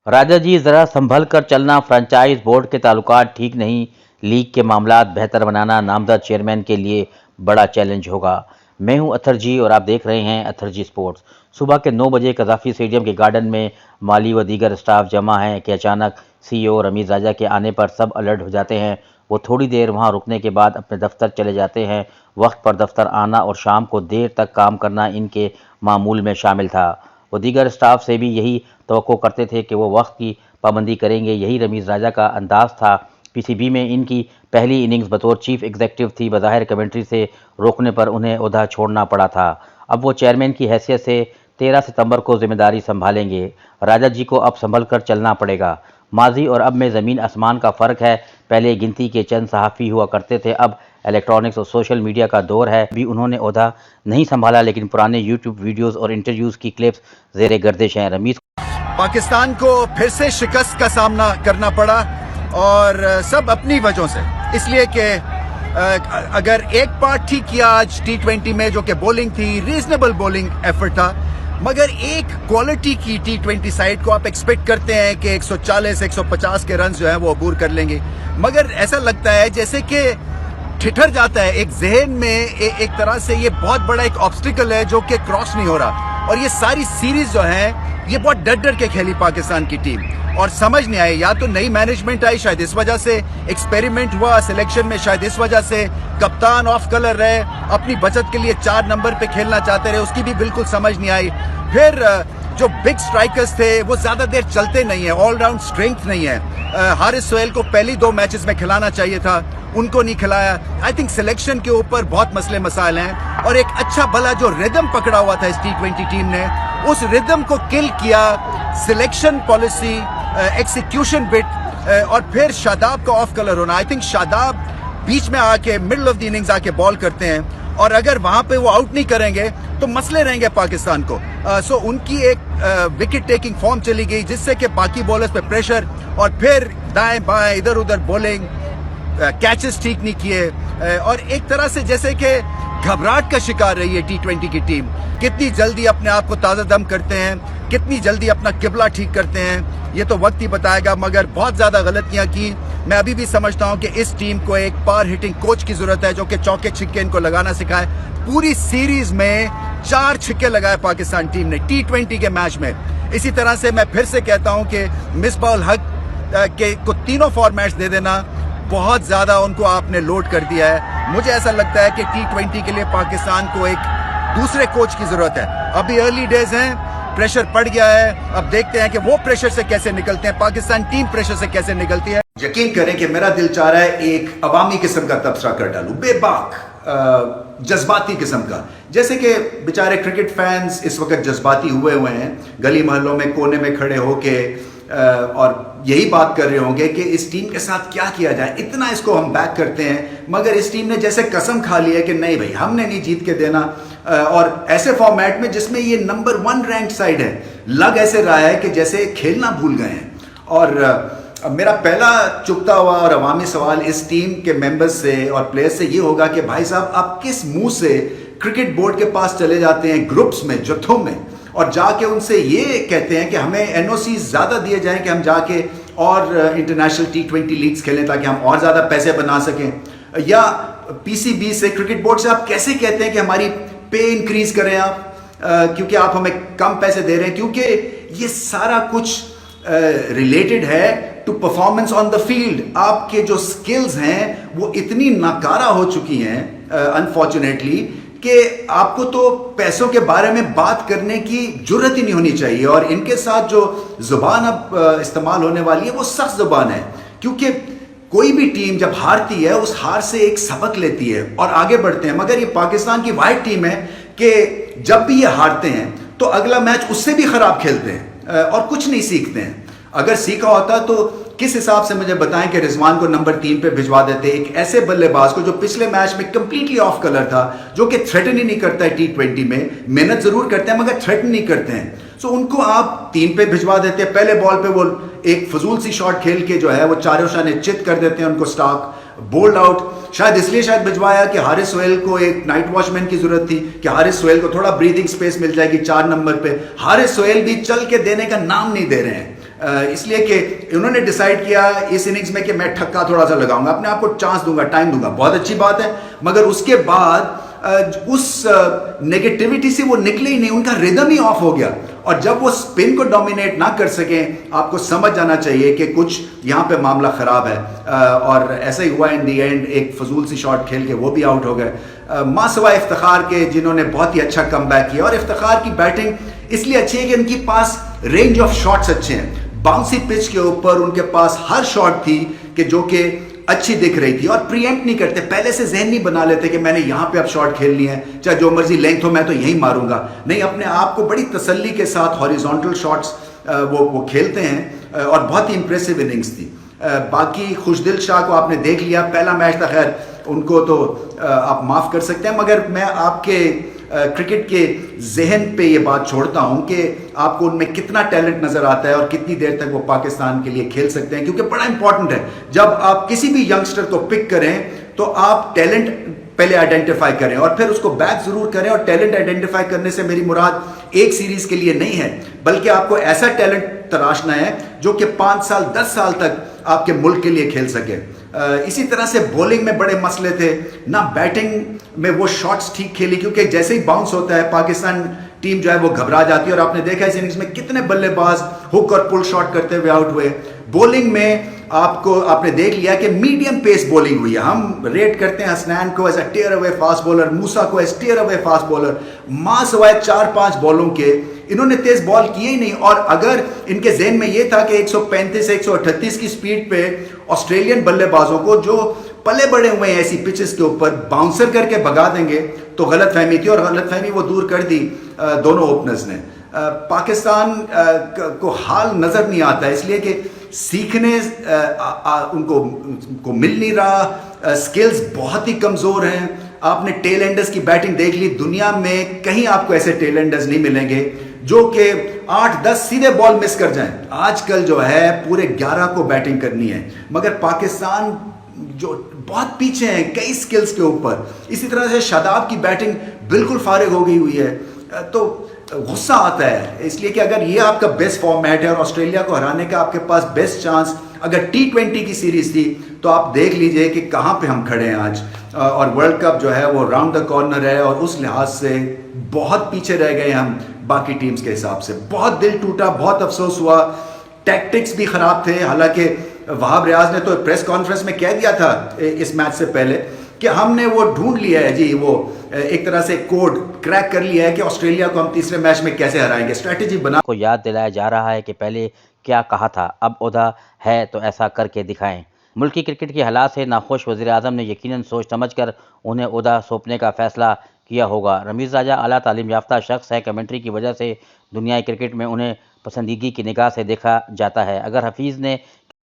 राजा जी ज़रा संभल कर चलना, फ्रेंचाइज बोर्ड के ताल्लुकात ठीक नहीं, लीग के मामलात बेहतर बनाना नामजद चेयरमैन के लिए बड़ा चैलेंज होगा। मैं हूं अथर जी और आप देख रहे हैं अथर जी स्पोर्ट्स। सुबह के 9 बजे कज़ाफ़ी स्टेडियम के गार्डन में माली व दीगर स्टाफ जमा है कि अचानक CEO रमीज़ राजा के आने पर सब अलर्ट हो जाते हैं। वो थोड़ी देर वहां रुकने के बाद अपने दफ्तर चले जाते हैं। वक्त पर दफ्तर आना और शाम को देर तक काम करना इनके मामूल में शामिल था। वो दीगर स्टाफ से भी यही तवक्को करते थे कि वो वक्त की पाबंदी करेंगे। यही रमीज़ राजा का अंदाज़ था। PCB में इनकी पहली इनिंग्स बतौर चीफ एग्जीक्यूटिव थी। बज़ाहिर कमेंट्री से रोकने पर उन्हें ओहदा छोड़ना पड़ा था। अब वो चेयरमैन की हैसियत से 13 सितंबर को जिम्मेदारी संभालेंगे। राजा जी को अब संभल कर चलना पड़ेगा। माजी और अब में ज़मीन आसमान का फ़र्क है। पहले गिनती के चंद सहाफ़ी हुआ करते थे, अब इलेक्ट्रॉनिक्स और सोशल मीडिया का दौर है। भी उन्होंने ओहदा नहीं संभाला, लेकिन पुराने यूट्यूब वीडियोस और इंटरव्यूज़ की क्लिप्स ज़ेरे गर्दिश हैं। रमीज़ पाकिस्तान को फिर से शिकस्त का सामना करना पड़ा और सब अपनी वजहों से, इसलिए कि अगर एक पार्ट ठीक किया आज T20 में जो कि बॉलिंग थी, रीजनेबल बॉलिंग एफर्ट था, मगर एक क्वालिटी की T20 साइड को आप एक्सपेक्ट करते हैं कि 140-150 के रन जो है वो अबूर कर लेंगे, मगर ऐसा लगता है जैसे कि ठिठर जाता है एक जहन में। एक तरह से ये बहुत बड़ा एक ऑब्स्टिकल है जो कि क्रॉस नहीं हो रहा। और ये सारी सीरीज जो है ये बहुत डर डर के खेली पाकिस्तान की टीम और समझ नहीं आए, या तो नई मैनेजमेंट आई शायद इस वजह से, एक्सपेरिमेंट हुआ सिलेक्शन में शायद इस वजह से, कप्तान ऑफ कलर रहे, अपनी बचत के लिए 4 नंबर पे खेलना चाहते रहे, उसकी भी बिल्कुल समझ नहीं आई। फिर जो बिग स्ट्राइकर्स थे वो ज्यादा देर चलते नहीं है, ऑलराउंड स्ट्रेंथ नहीं है। हारिस सोहेल को पहली 2 मैचेस में खिलाना चाहिए था, उनको नहीं खिलाया। आई थिंक सिलेक्शन के ऊपर बहुत मसले मसाइल हैं और एक अच्छा भला जो रिदम पकड़ा हुआ था इस T20 टीम ने, उस रिदम को किल किया सिलेक्शन पॉलिसी, एक्सिक्यूशन बिट और फिर शादाब का ऑफ कलर होना। आई थिंक शादाब बीच में आके मिडल ऑफ द इनिंग्स आके बॉल करते हैं और अगर वहां पे वो आउट नहीं करेंगे तो मसले रहेंगे पाकिस्तान को। सो उनकी एक विकेट टेकिंग फॉर्म चली गई जिससे कि बाकी बॉलर्स पे प्रेशर और फिर दाएं बाएं इधर उधर बॉलिंग, कैचेस ठीक नहीं किए और एक तरह से जैसे कि घबराहट का शिकार रही है T20 की टीम। कितनी जल्दी अपने आप को ताज़ा दम करते हैं, कितनी जल्दी अपना किबला ठीक करते हैं, ये तो वक्त ही बताएगा, मगर बहुत ज़्यादा गलतियां की। मैं अभी भी समझता हूं कि इस टीम को एक पार हिटिंग कोच की जरूरत है जो कि चौके छिक्के इनको लगाना सिखाए। पूरी सीरीज में 4 छिक्के लगाए पाकिस्तान टीम ने T20 के मैच में। इसी तरह से मैं फिर से कहता हूं कि मिसबाह उल हक के को तीनों फॉर्मेट्स दे देना, बहुत ज्यादा उनको आपने लोड कर दिया है। मुझे ऐसा लगता है कि T20 के लिए पाकिस्तान को एक दूसरे कोच की जरूरत है। अभी अर्ली डेज हैं, प्रेशर पड़ गया है, अब देखते हैं कि वो प्रेशर से कैसे निकलते हैं, पाकिस्तान टीम प्रेशर से कैसे निकलती है। यकीन करें कि मेरा दिल चाह रहा है एक अवामी किस्म का तबसरा कर डालूं, बेबाक जज्बाती किस्म का, जैसे कि बेचारे क्रिकेट फैंस इस वक्त जज्बाती हुए हैं, गली मोहल्लों में कोने में खड़े होके और यही बात कर रहे होंगे कि इस टीम के साथ क्या किया जाए, इतना इसको हम बैक करते हैं, मगर इस टीम ने जैसे कसम खा ली है कि नहीं भाई हमने नहीं जीत के देना। और ऐसे फॉर्मेट में जिसमें ये नंबर 1 रैंक साइड है, लग ऐसे रहा है कि जैसे खेलना भूल गए हैं। और मेरा पहला चुकता हुआ और अवामी सवाल इस टीम के मेंबर्स से और प्लेयर्स से ये होगा कि भाई साहब आप किस मुंह से क्रिकेट बोर्ड के पास चले जाते हैं ग्रुप्स में, जत्थों में, और जाके उनसे ये कहते हैं कि हमें NOC ज़्यादा दिए जाएं कि हम जाके और इंटरनेशनल T20 लीग्स खेलें ताकि हम और ज़्यादा पैसे बना सकें, या PCB से क्रिकेट बोर्ड से आप कैसे कहते हैं कि हमारी पे इंक्रीज करें आप क्योंकि आप हमें कम पैसे दे रहे हैं, क्योंकि ये सारा कुछ रिलेटेड है to performance on the field. आपके जो स्किल्स हैं वो इतनी नाकारा हो चुकी हैं अनफॉर्चुनेटली कि आपको तो पैसों के बारे में बात करने की जरूरत ही नहीं होनी चाहिए। और इनके साथ जो जुबान अब इस्तेमाल होने वाली है वो सख्त जुबान है, क्योंकि कोई भी टीम जब हारती है उस हार से एक सबक लेती है और आगे बढ़ते हैं, मगर ये पाकिस्तान की वाहिद टीम है कि जब भी ये हारते हैं तो अगला मैच उससे भी खराब खेलते हैं और कुछ नहीं सीखते हैं। अगर सीखा होता तो किस हिसाब से मुझे बताएं कि रिजवान को नंबर 3 पे भिजवा देते, एक ऐसे बल्लेबाज को जो पिछले मैच में कंप्लीटली ऑफ कलर था, जो कि थ्रेटन ही नहीं करता है T20 में, मेहनत जरूर करते हैं मगर थ्रेटन नहीं करते हैं। सो उनको आप 3 पे भिजवा देते हैं, पहले बॉल पे वो एक फजूल सी शॉट खेल के जो है वो चारों शाने चित कर देते हैं उनको, स्टॉक बोल्ड आउट। शायद इसलिए शायद भिजवाया कि हारिस सोहेल को एक नाइट वॉचमैन की जरूरत थी कि हारिस सोहेल को थोड़ा ब्रीदिंग स्पेस मिल जाएगी 4 नंबर पे। हारिस सोहेल भी चल के देने का नाम नहीं दे रहे हैं। اس لیے کہ انہوں نے ڈیسائیڈ کیا اس اننگز میں کہ میں ٹھکا تھوڑا سا لگاؤں گا, اپنے آپ کو چانس دوں گا, ٹائم دوں گا, بہت اچھی بات ہے, مگر اس کے بعد اس نیگیٹیوٹی سے وہ نکلے ہی نہیں, ان کا ردم ہی آف ہو گیا. اور جب وہ اسپن کو ڈومینیٹ نہ کر سکیں, آپ کو سمجھ جانا چاہیے کہ کچھ یہاں پہ معاملہ خراب ہے, اور ایسا ہی ہوا ان دی اینڈ, ایک فضول سی شاٹ کھیل کے وہ بھی آؤٹ ہو گئے. ماں سوائے افتخار کے جنہوں نے بہت ہی اچھا کم بیک کیا, اور افتخار کی بیٹنگ اس لیے اچھی ہے کہ ان کے پاس رینج آف شاٹس اچھے ہیں. باؤنسی پچ کے اوپر ان کے پاس ہر شاٹ تھی کہ جو کہ اچھی دکھ رہی تھی, اور پریمپٹ نہیں کرتے, پہلے سے ذہن نہیں بنا لیتے کہ میں نے یہاں پہ اب شاٹ کھیلنی ہے, چاہے جو مرضی لینتھ ہو میں تو یہیں ماروں گا. نہیں, اپنے آپ کو بڑی تسلی کے ساتھ ہاریزونٹل شاٹس وہ کھیلتے ہیں, اور بہت ہی امپریسو اننگز تھی. باقی خوشدل شاہ کو آپ نے دیکھ لیا, پہلا میچ تھا, خیر ان کو تو آپ معاف کر سکتے ہیں, مگر میں آپ کے کرکٹ کے ذہن پہ یہ بات چھوڑتا ہوں کہ آپ کو ان میں کتنا ٹیلنٹ نظر آتا ہے اور کتنی دیر تک وہ پاکستان کے لیے کھیل سکتے ہیں, کیونکہ بڑا امپورٹنٹ ہے جب آپ کسی بھی ینگسٹر کو پک کریں تو آپ ٹیلنٹ پہلے آئیڈینٹیفائی کریں اور پھر اس کو بیک ضرور کریں. اور ٹیلنٹ آئیڈینٹیفائی کرنے سے میری مراد ایک سیریز کے لیے نہیں ہے, بلکہ آپ کو ایسا ٹیلنٹ تراشنا ہے جو کہ 5 سال 10 سال تک آپ کے ملک کے لیے کھیل سکے. اسی طرح سے بولنگ میں بڑے مسئلے تھے, نہ بیٹنگ میں وہ شاٹس ٹھیک کھیلی, کیونکہ جیسے ہی باؤنس ہوتا ہے پاکستان ٹیم جو ہے وہ گھبرا جاتی ہے, اور آپ نے دیکھا اس اننگز میں کتنے بلے باز ہک اور پل شاٹ کرتے ہوئے آؤٹ ہوئے. بولنگ میں آپ نے دیکھ لیا کہ میڈیم پیس بولنگ ہوئی ہے. ہم ریٹ کرتے ہیں حسنین کو as a tearaway fast bowler, Musa کو as tearaway fast bowler, ماں سوائے 4-5 بالوں کے انہوں نے تیز بال کیے ہی نہیں. اور اگر ان کے ذہن میں یہ تھا کہ 135 138 کی سپیڈ پہ آسٹریلین بلے بازوں کو جو پلے بڑے ہوئے ہیں ایسی پچز کے اوپر باؤنسر کر کے بھگا دیں گے, تو غلط فہمی تھی, اور غلط فہمی وہ دور کر دی دونوں اوپنرز نے. پاکستان کو حال نظر نہیں آتا, اس لیے کہ سیکھنے ان کو مل نہیں رہا, سکلز بہت ہی کمزور ہیں. آپ نے ٹیل اینڈرز کی بیٹنگ دیکھ لی, دنیا میں کہیں آپ کو ایسے ٹیل اینڈرز نہیں ملیں گے جو کہ 8-10 سیدھے بال مس کر جائیں. آج کل جو ہے پورے 11 کو بیٹنگ کرنی ہے, مگر پاکستان جو بہت پیچھے ہیں کئی سکلز کے اوپر. اسی طرح سے شاداب کی بیٹنگ بالکل فارغ ہو گئی ہوئی ہے, تو غصہ آتا ہے, اس لیے کہ اگر یہ آپ کا بیسٹ فارمیٹ ہے اور آسٹریلیا کو ہرانے کا آپ کے پاس بیسٹ چانس اگر T20 کی سیریز تھی, تو آپ دیکھ لیجئے کہ کہاں پہ ہم کھڑے ہیں آج. اور ورلڈ کپ جو ہے وہ راؤنڈ دا کارنر ہے, اور اس لحاظ سے بہت پیچھے رہ گئے ہم باقی ٹیمز کے حساب سے. بہت دل ٹوٹا, بہت افسوس ہوا. ٹیکٹکس بھی خراب تھے, حالانکہ وہاب ریاض نے تو پریس کانفرنس میں کہہ دیا تھا اس میچ سے پہلے کہ ہم نے وہ ڈھونڈ لیا ہے جی, وہ ایک طرح سے کوڈ کریک کر لیا ہے کہ آسٹریلیا کو ہم تیسرے میچ میں کیسے ہرائیں گے. اسٹریٹجی بنا کو یاد دلایا جا رہا ہے کہ پہلے کیا کہا تھا, اب عہدہ ہے تو ایسا کر کے دکھائیں. ملکی کرکٹ کے حالات سے ناخوش وزیر اعظم نے یقیناً سوچ سمجھ کر انہیں عہدہ سونپنے کا فیصلہ کیا ہوگا. رمیز راجہ اعلیٰ تعلیم یافتہ شخص ہے, کمنٹری کی وجہ سے دنیائے کرکٹ میں انہیں پسندیدگی کی نگاہ سے دیکھا جاتا ہے. اگر حفیظ نے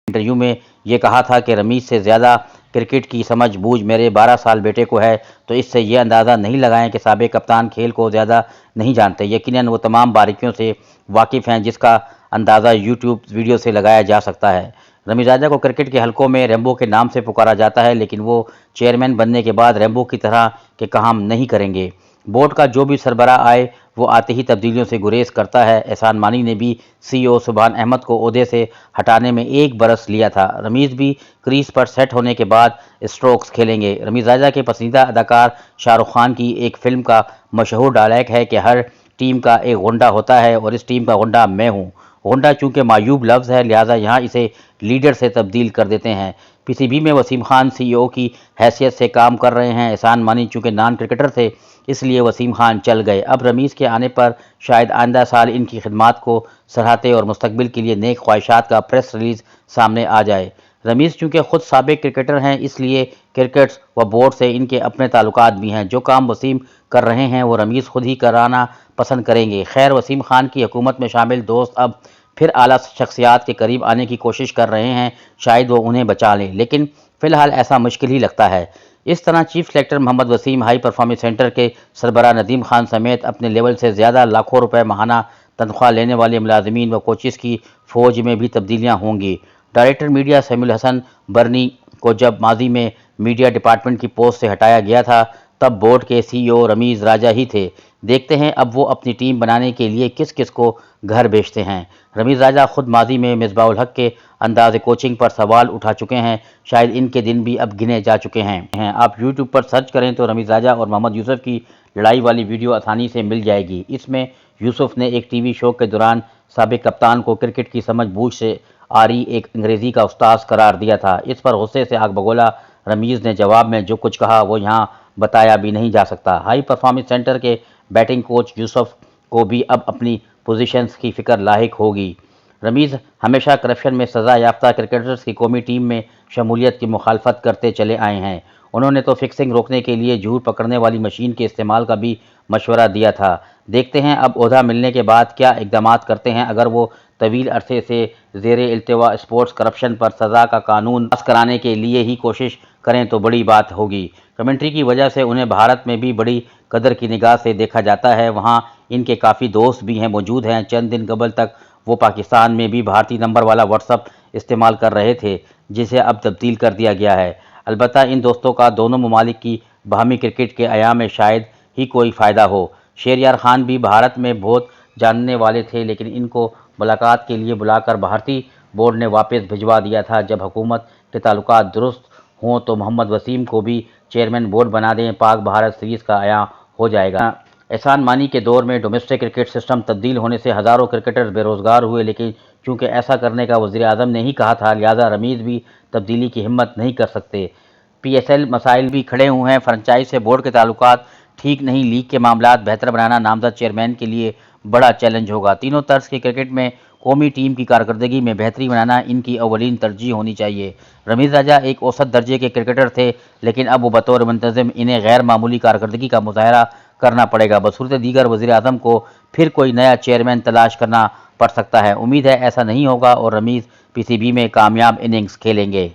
انٹرویو میں یہ کہا تھا کہ رمیز سے زیادہ کرکٹ کی سمجھ بوجھ میرے 12 سال بیٹے کو ہے, تو اس سے یہ اندازہ نہیں لگائیں کہ سابق کپتان کھیل کو زیادہ نہیں جانتے. یقیناً وہ تمام باریکیوں سے واقف ہیں جس کا اندازہ یوٹیوب ویڈیو سے لگایا جا سکتا ہے. رمیز راجہ کو کرکٹ کے حلقوں میں ریمبو کے نام سے پکارا جاتا ہے, لیکن وہ چیئرمین بننے کے بعد ریمبو کی طرح کے کام نہیں کریں گے. بورڈ کا جو بھی سربراہ آئے وہ آتے ہی تبدیلیوں سے گریز کرتا ہے. احسان مانی نے بھی سی او سبحان احمد کو عہدے سے ہٹانے میں 1 برس لیا تھا. رمیز بھی کریز پر سیٹ ہونے کے بعد اسٹروکس کھیلیں گے. رمیز راجہ کے پسندیدہ اداکار شاہ رخ خان کی ایک فلم کا مشہور ڈائلاگ ہے کہ ہر ٹیم کا ایک غنڈہ ہوتا ہے اور اس ٹیم کا غنڈہ میں ہوں. غنڈہ چونکہ معیوب لفظ ہے, لہٰذا یہاں اسے لیڈر سے تبدیل کر دیتے ہیں. پی سی بی میں وسیم خان سی او کی حیثیت سے کام کر رہے ہیں. احسان مانی چونکہ نان کرکٹر تھے اس لیے وسیم خان چل گئے. اب رمیز کے آنے پر شاید آئندہ سال ان کی خدمات کو سراہتے اور مستقبل کے لیے نیک خواہشات کا پریس ریلیز سامنے آ جائے. رمیز چونکہ خود سابق کرکٹر ہیں اس لیے کرکٹس و بورڈ سے ان کے اپنے تعلقات بھی ہیں. جو کام وسیم کر رہے ہیں وہ رمیز خود ہی کرانا پسند کریں گے. خیر, وسیم خان کی حکومت میں شامل دوست اب پھر اعلیٰ شخصیات کے قریب آنے کی کوشش کر رہے ہیں, شاید وہ انہیں بچا لیں, لیکن فی الحال ایسا مشکل ہی لگتا ہے. اس طرح چیف سلیکٹر محمد وسیم, ہائی پرفارمنس سینٹر کے سربراہ ندیم خان سمیت اپنے لیول سے زیادہ لاکھوں روپے ماہانہ تنخواہ لینے والے ملازمین و کوچز کی فوج میں بھی تبدیلیاں ہوں گی. ڈائریکٹر میڈیا سیمی الحسن برنی کو جب ماضی میں میڈیا ڈپارٹمنٹ کی پوسٹ سے ہٹایا گیا تھا تب بورڈ کے سی او رمیز راجہ ہی تھے. دیکھتے ہیں اب وہ اپنی ٹیم بنانے کے لیے کس کس کو घर भेजते हैं। रमीज़ राजा खुद माजी में मिसबाह उल हक के अंदाज कोचिंग पर सवाल उठा चुके हैं। शायद इनके दिन भी अब गिने जा चुके हैं। आप यूट्यूब पर सर्च करें तो रमीज़ राजा और मोहम्मद यूसुफ की लड़ाई वाली वीडियो आसानी से मिल जाएगी। इसमें यूसुफ ने एक टीवी शो के दौरान साबिक कप्तान को क्रिकेट की समझ बूझ से आ रही एक अंग्रेज़ी का उस्ताद करार दिया था। इस पर गुस्से से आग बगोला रमीज़ ने जवाब में जो कुछ कहा वो यहाँ बताया भी नहीं जा सकता। हाई परफॉर्मेंस सेंटर के बैटिंग कोच यूसुफ को भी अब अपनी पोजीशंस की फिक्र लाहिक होगी। रमीज़ हमेशा करप्शन में सज़ा याफ्ता क्रिकेटर्स की कौमी टीम में शमूलियत की मुखालफत करते चले आए हैं। उन्होंने तो फिक्सिंग रोकने के लिए झूठ पकड़ने वाली मशीन के इस्तेमाल का भी मशवरा दिया था। देखते हैं अब ओहदा मिलने के बाद क्या इक़दाम करते हैं। अगर वो तवील अरसे से ज़ेर इल्तिवा स्पोर्ट्स करप्शन पर सज़ा का कानून पास कराने के लिए ही कोशिश करें तो बड़ी बात होगी। कमेंट्री की वजह से उन्हें भारत में भी बड़ी कदर की निगाह से देखा जाता है। वहाँ इनके काफ़ी दोस्त भी हैं मौजूद हैं। चंद दिन कबल तक वो पाकिस्तान में भी भारतीय नंबर वाला व्हाट्सअप इस्तेमाल कर रहे थे, जिसे अब तब्दील कर दिया गया है। अलबत्ता इन दोस्तों का दोनों ममालिक की बाहमी क्रिकेट के अयाम में शायद ही कोई फ़ायदा हो। शेरयार खान भी भारत में बहुत जानने वाले थे, लेकिन इनको मुलाकात के लिए बुलाकर भारतीय बोर्ड ने वापस भिजवा दिया था। जब हुकूमत के ताल्लुकात दुरुस्त हों तो मोहम्मद वसीम को भी चेयरमैन बोर्ड बना दें। पाक भारत सीरीज़ का आया हो जाएगा। एहसान मानी के दौर में डोमेस्टिक क्रिकेट सिस्टम तब्दील होने से हज़ारों क्रिकेटर्स बेरोज़गार हुए, लेकिन चूँकि ऐसा करने का वज़ीर आज़म ने ही कहा था, लिहाजा रमीज़ भी तब्दीली की हिम्मत नहीं कर सकते। PSL मसाइल भी खड़े हुए हैं। फ्रेंचाइज से बोर्ड के ताल्लुकात ठीक नहीं, लीग के मामलात बेहतर बनाना नामज़द चेयरमैन के लिए बड़ा चैलेंज होगा। तीनों तर्ज के क्रिकेट में कौमी टीम की कारकर्दगी में बेहतरी बनाना इनकी अवलीन तरजीह होनी चाहिए। रमीज़ राजा एक औसत दर्जे के क्रिकेटर थे, लेकिन अब वो बतौर मुंतज़िम इन्हें गैर मामूली कारकर्दगी का मुज़ाहरा करना पड़ेगा। बसूरत दीगर वज़ीर आज़म को फिर कोई नया चेयरमैन तलाश करना पड़ सकता है। उम्मीद है ऐसा नहीं होगा और रमीज़ PCB में कामयाब इनिंग्स खेलेंगे।